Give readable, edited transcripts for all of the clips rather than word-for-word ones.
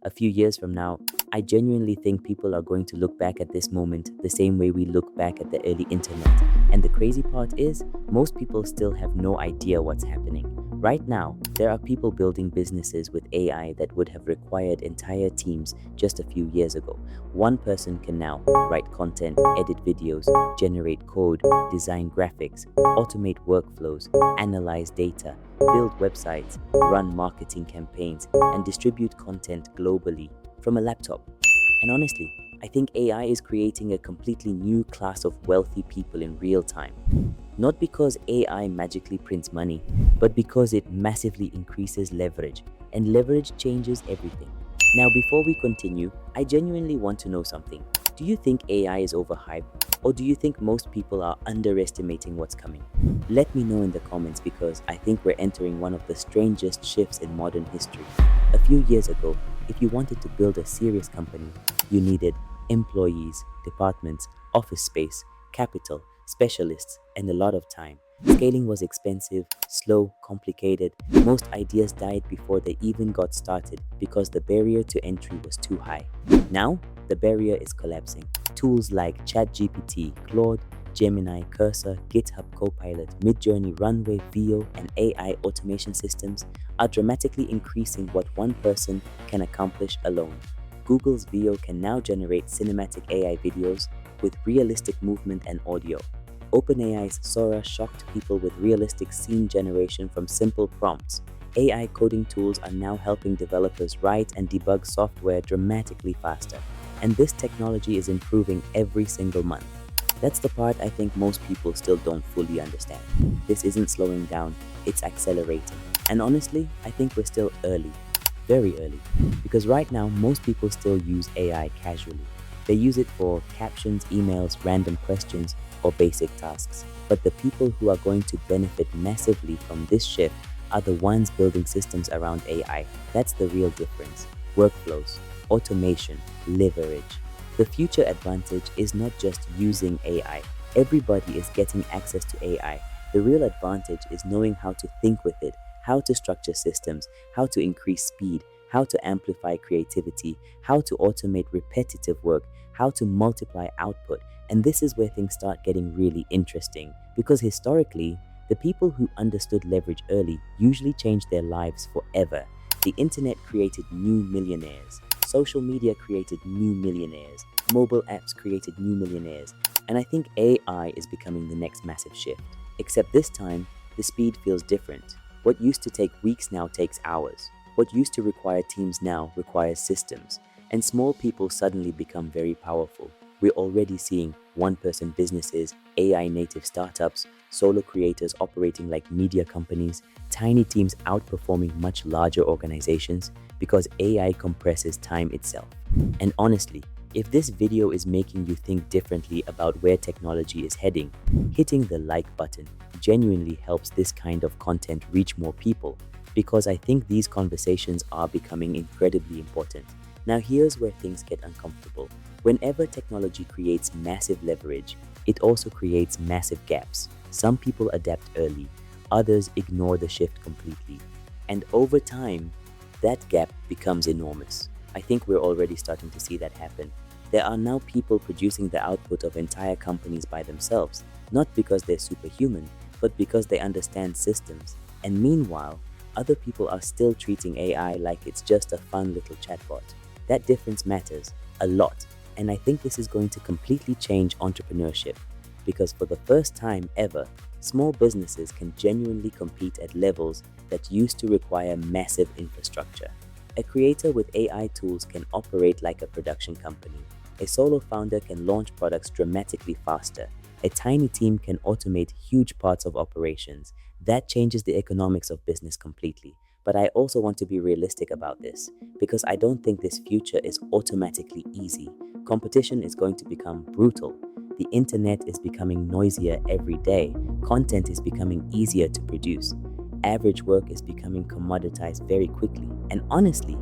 a few years from now, I genuinely think people are going to look back at this moment the same way we look back at the early internet. And the crazy part is, most people still have no idea what's happening. Right now, there are people building businesses with AI that would have required entire teams just a few years ago. One person can now write content, edit videos, generate code, design graphics, automate workflows, analyze data, build websites, run marketing campaigns, and distribute content globally from a laptop. And honestly, I think AI is creating a completely new class of wealthy people in real time. Not because AI magically prints money, but because it massively increases leverage, and leverage changes everything. Now, before we continue, I genuinely want to know something. Do you think AI is overhyped, or do you think most people are underestimating what's coming? Let me know in the comments, because I think we're entering one of the strangest shifts in modern history. A few years ago, if you wanted to build a serious company, you needed employees, departments, office space, capital, specialists, and a lot of time. Scaling was expensive, slow, complicated. Most ideas died before they even got started because the barrier to entry was too high. Now, the barrier is collapsing. Tools like ChatGPT, Claude, Gemini, Cursor, GitHub Copilot, Midjourney, Runway, Veo, and AI automation systems are dramatically increasing what one person can accomplish alone. Google's Veo can now generate cinematic AI videos with realistic movement and audio. OpenAI's Sora shocked people with realistic scene generation from simple prompts. AI coding tools are now helping developers write and debug software dramatically faster. And this technology is improving every single month. That's the part I think most people still don't fully understand. This isn't slowing down, it's accelerating. And honestly, I think we're still early. Very early. Because right now, most people still use AI casually. They use it for captions, emails, random questions, or basic tasks. But the people who are going to benefit massively from this shift are the ones building systems around AI. That's the real difference. Workflows, automation, leverage. The future advantage is not just using AI. Everybody is getting access to AI. The real advantage is knowing how to think with it, how to structure systems, how to increase speed, how to amplify creativity, how to automate repetitive work, how to multiply output. And this is where things start getting really interesting, because historically, the people who understood leverage early usually changed their lives forever. The internet created new millionaires. Social media created new millionaires. Mobile apps created new millionaires. And I think AI is becoming the next massive shift. Except this time, the speed feels different. What used to take weeks now takes hours. What used to require teams now requires systems. And small people suddenly become very powerful. We're already seeing one-person businesses, AI-native startups, solo creators operating like media companies, tiny teams outperforming much larger organizations because AI compresses time itself. And honestly, if this video is making you think differently about where technology is heading, hitting the like button genuinely helps this kind of content reach more people, because I think these conversations are becoming incredibly important. Now here's where things get uncomfortable. Whenever technology creates massive leverage, it also creates massive gaps. Some people adapt early, others ignore the shift completely. And over time, that gap becomes enormous. I think we're already starting to see that happen. There are now people producing the output of entire companies by themselves, not because they're superhuman, but because they understand systems. And meanwhile, other people are still treating AI like it's just a fun little chatbot. That difference matters a lot, and I think this is going to completely change entrepreneurship, because for the first time ever, small businesses can genuinely compete at levels that used to require massive infrastructure. A creator with AI tools can operate like a production company. A solo founder can launch products dramatically faster. A tiny team can automate huge parts of operations. That changes the economics of business completely. But I also want to be realistic about this, because I don't think this future is automatically easy. Competition is going to become brutal. The internet is becoming noisier every day. Content is becoming easier to produce. Average work is becoming commoditized very quickly. And honestly,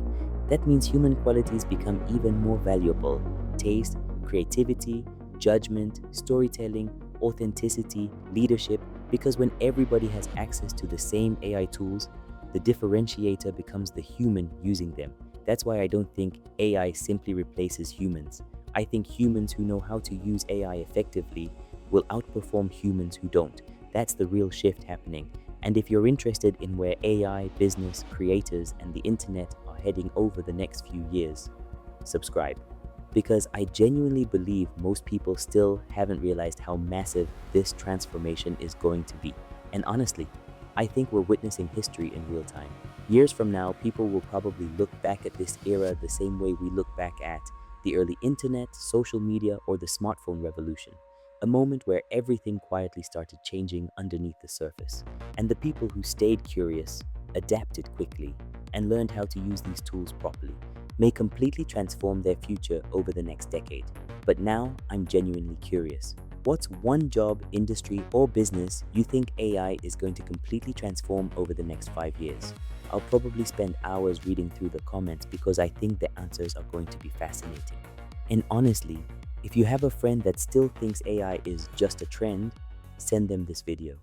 that means human qualities become even more valuable. Taste, creativity, judgment, storytelling, authenticity, leadership, because when everybody has access to the same AI tools, the differentiator becomes the human using them. That's why I don't think AI simply replaces humans. I think humans who know how to use AI effectively will outperform humans who don't. That's the real shift happening. And if you're interested in where AI, business, creators, and the internet are heading over the next few years, subscribe. Because I genuinely believe most people still haven't realized how massive this transformation is going to be. And honestly, I think we're witnessing history in real time. Years from now, people will probably look back at this era the same way we look back at the early internet, social media, or the smartphone revolution. A moment where everything quietly started changing underneath the surface. And the people who stayed curious, adapted quickly, and learned how to use these tools properly may completely transform their future over the next decade. But now, I'm genuinely curious. What's one job, industry, or business you think AI is going to completely transform over the next 5 years? I'll probably spend hours reading through the comments because I think the answers are going to be fascinating. And honestly, if you have a friend that still thinks AI is just a trend, send them this video.